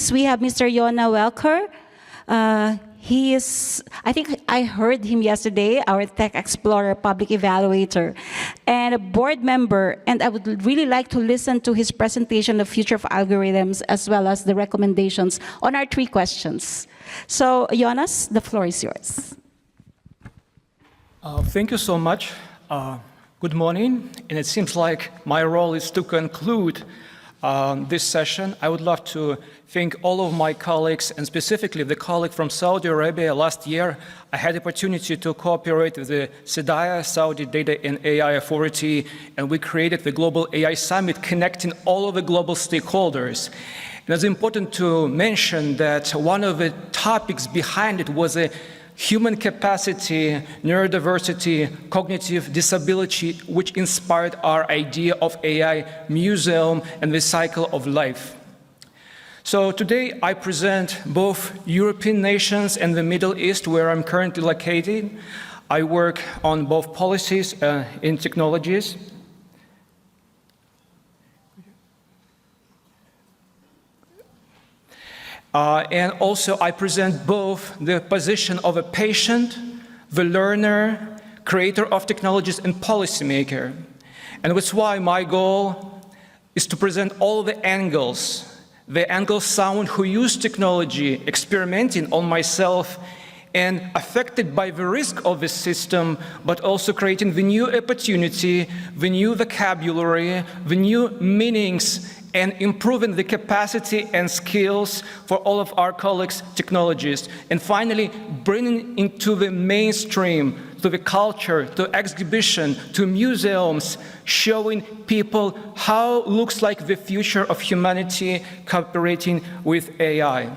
speakers. We have Mr. Yonah Welker. He is, I think I heard him yesterday, our Tech Explorer Public Evaluator, and a board member. And I would really like to listen to his presentation of future of algorithms, as well as the recommendations on our 3 questions. So, Jonas, the floor is yours. Thank you so much. Good morning. And it seems like my role is to conclude this session. I would love to thank all of my colleagues, and specifically the colleague from Saudi Arabia. Last year, I had the opportunity to cooperate with the SDAIA, Saudi Data and AI Authority, and we created the Global AI Summit, connecting all of the global stakeholders. And it's important to mention that one of the topics behind it was a human capacity, neurodiversity, cognitive disability, which inspired our idea of AI museum and the cycle of life. So today I present both European nations and the Middle East, where I'm currently located. I work on both policies in technologies. And also I present both the position of a patient, the learner, creator of technologies, and policymaker. And that's why my goal is to present all the angles someone who used technology, experimenting on myself, and affected by the risk of this system, but also creating the new opportunity, the new vocabulary, the new meanings, and improving the capacity and skills for all of our colleagues, technologists. And finally, bringing into the mainstream, to the culture, to exhibition, to museums, showing people how looks like the future of humanity cooperating with AI.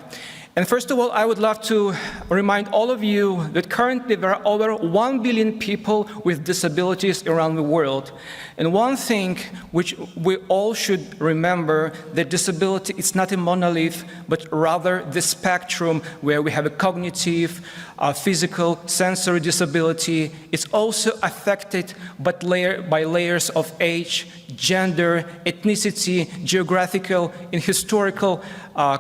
And first of all, I would love to remind all of you that currently there are over 1 billion people with disabilities around the world. And one thing which we all should remember, that disability is not a monolith, but rather the spectrum where we have a cognitive, physical, sensory disability. It's also affected by layers of age, gender, ethnicity, geographical, and historical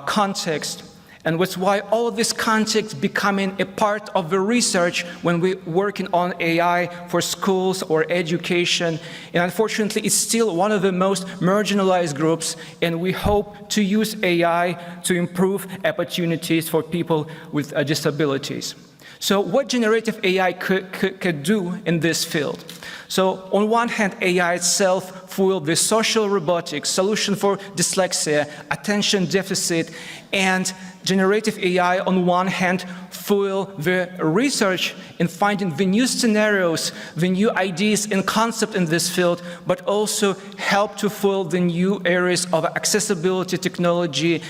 context. And that's why all of this context becoming a part of the research when we're working on AI for schools or education. And unfortunately, it's still one of the most marginalized groups, and we hope to use AI to improve opportunities for people with disabilities. So what generative AI could do in this field? So on one hand, AI itself fueled the social robotics, solution for dyslexia, attention deficit, and generative AI on one hand fuel the research in finding the new scenarios, the new ideas and concepts in this field, but also help to fuel the new areas of accessibility technology,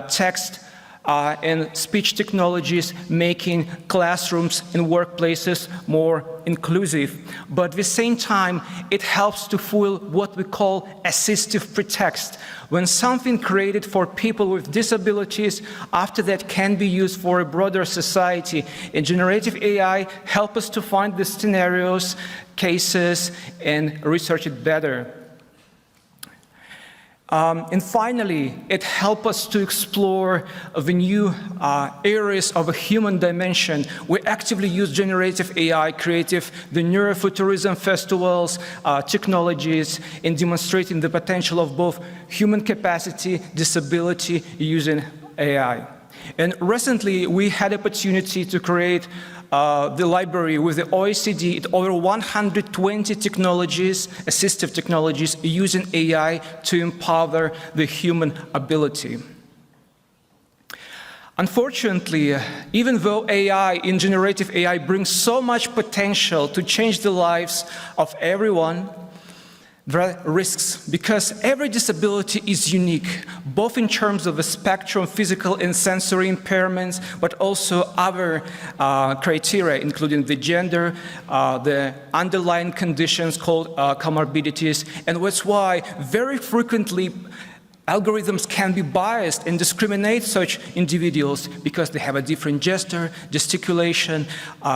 text, and speech technologies, making classrooms and workplaces more inclusive. But at the same time, it helps to fuel what we call assistive pretext. When something created for people with disabilities, after that can be used for a broader society. And generative AI help us to find the scenarios, cases, and research it better. And finally, it helps us to explore the new areas of a human dimension. We actively use generative AI, creative, the neurofuturism festivals, technologies, in demonstrating the potential of both human capacity, disability using AI. And recently, we had opportunity to create the library with the OECD, over 120 technologies, assistive technologies, using AI to empower the human ability. Unfortunately, even though AI in generative AI brings so much potential to change the lives of everyone, there are risks, because every disability is unique, both in terms of the spectrum, physical and sensory impairments, but also other criteria, including the gender, the underlying conditions called comorbidities. And that's why very frequently Algorithms can be biased and discriminate such individuals because they have a different gesture, gesticulation,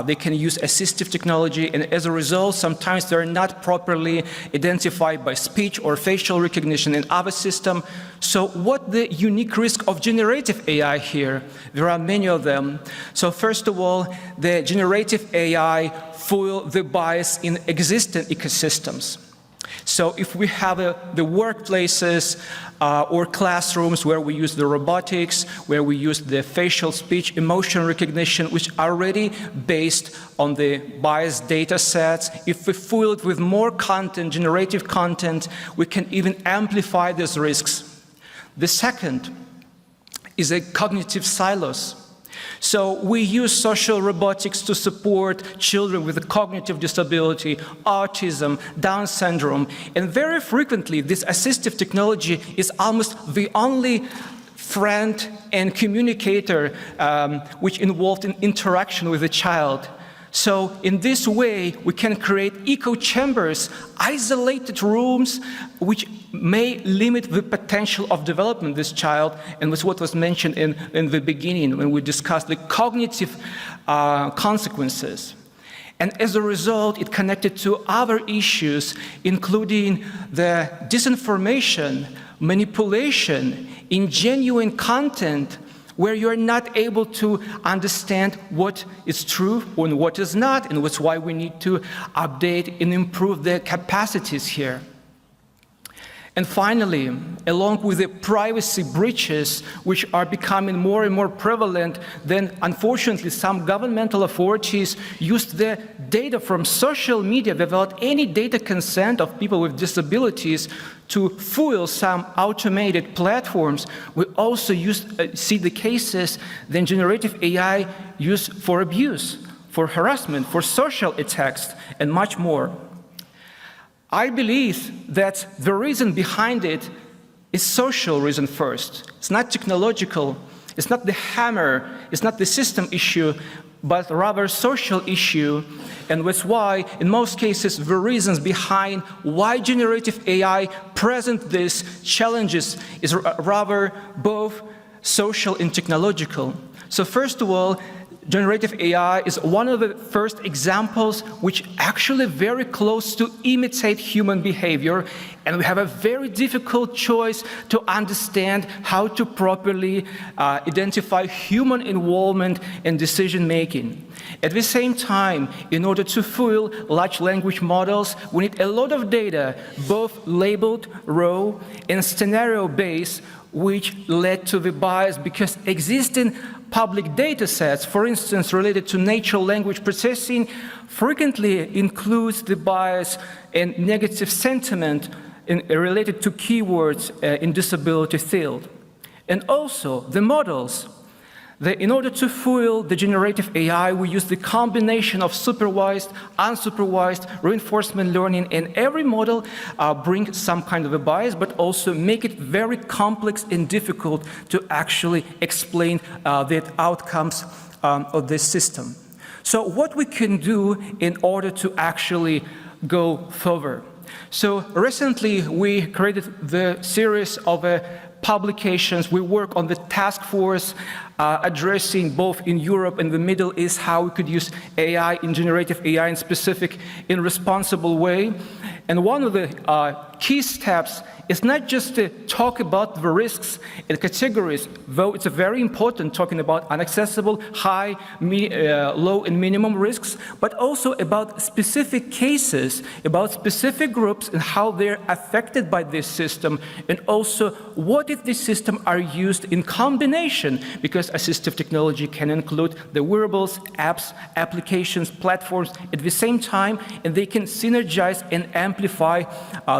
they can use assistive technology, and as a result, sometimes they're not properly identified by speech or facial recognition in other systems. So what the unique risk of generative AI here? There are many of them. So first of all, the generative AI foil the bias in existing ecosystems. So if we have the workplaces or classrooms where we use the robotics, where we use the facial speech emotion recognition, which are already based on the biased data sets, if we fill it with more content, generative content, we can even amplify these risks. The second is a cognitive silos. So we use social robotics to support children with a cognitive disability, autism, Down syndrome, and very frequently this assistive technology is almost the only friend and communicator which involved in interaction with the child. So in this way, we can create echo chambers, isolated rooms, which may limit the potential of development of this child, and that's what was mentioned in the beginning when we discussed the cognitive consequences. And as a result, it connected to other issues, including the disinformation, manipulation, ingenuine content, where you're not able to understand what is true and what is not, and that's why we need to update and improve the capacities here. And finally, along with the privacy breaches, which are becoming more and more prevalent, then unfortunately some governmental authorities used the data from social media without any data consent of people with disabilities to foil some automated platforms. We also see the cases then generative AI used for abuse, for harassment, for social attacks, and much more. I believe that the reason behind it is social reason first. It's not technological, it's not the hammer, it's not the system issue, but rather social issue. And that's why, in most cases, the reasons behind why generative AI present these challenges is rather both social and technological. So first of all, generative AI is one of the first examples which actually very close to imitate human behavior, and we have a very difficult choice to understand how to properly identify human involvement in decision making. At the same time, in order to foil large language models, we need a lot of data, both labeled, raw, and scenario-based, which led to the bias because existing public data sets, for instance, related to natural language processing, frequently includes the bias and negative sentiment related to keywords in disability field. And also the models. In order to foil the generative AI, we use the combination of supervised, unsupervised, reinforcement learning, and every model brings some kind of a bias, but also make it very complex and difficult to actually explain the outcomes of this system. So what we can do in order to actually go further? So recently we created the series of publications. We work on the task force addressing both in Europe and the Middle East how we could use AI in generative AI in specific, in responsible way. And one of the key steps is not just to talk about the risks and categories, though it's very important talking about inaccessible, high, low, and minimum risks, but also about specific cases, about specific groups and how they're affected by this system, and also what if this system are used in combination, because assistive technology can include the wearables, apps, applications, platforms at the same time, and they can synergize and amplify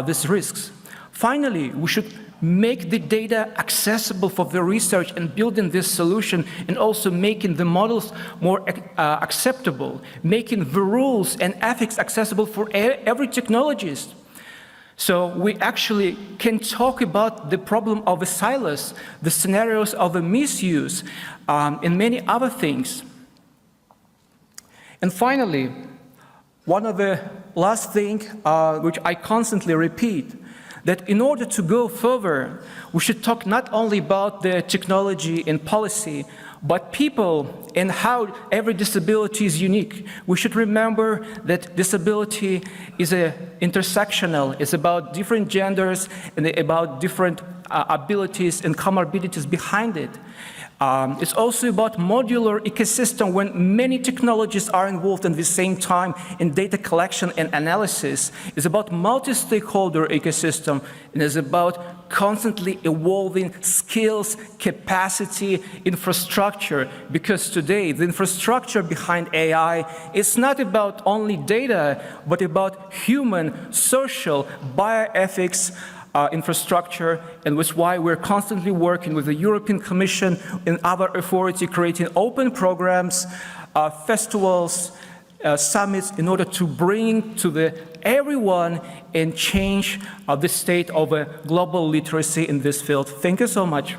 these risks. Finally, we should make the data accessible for the research and building this solution, and also making the models more acceptable, making the rules and ethics accessible for every technologist. So we actually can talk about the problem of the silos, the scenarios of the misuse, and many other things. And finally, one of the last things which I constantly repeat, that in order to go further, we should talk not only about the technology and policy, but people and how every disability is unique. We should remember that disability is intersectional. It's about different genders and about different abilities and comorbidities behind it. It's also about modular ecosystem when many technologies are involved at the same time in data collection and analysis. It's about multi-stakeholder ecosystem, and it's about constantly evolving skills, capacity, infrastructure, because today the infrastructure behind AI is not about only data, but about human, social, bioethics, infrastructure, and that's why we're constantly working with the European Commission and other authorities, creating open programs, festivals, summits, in order to bring to everyone and change the state of global literacy in this field. Thank you so much.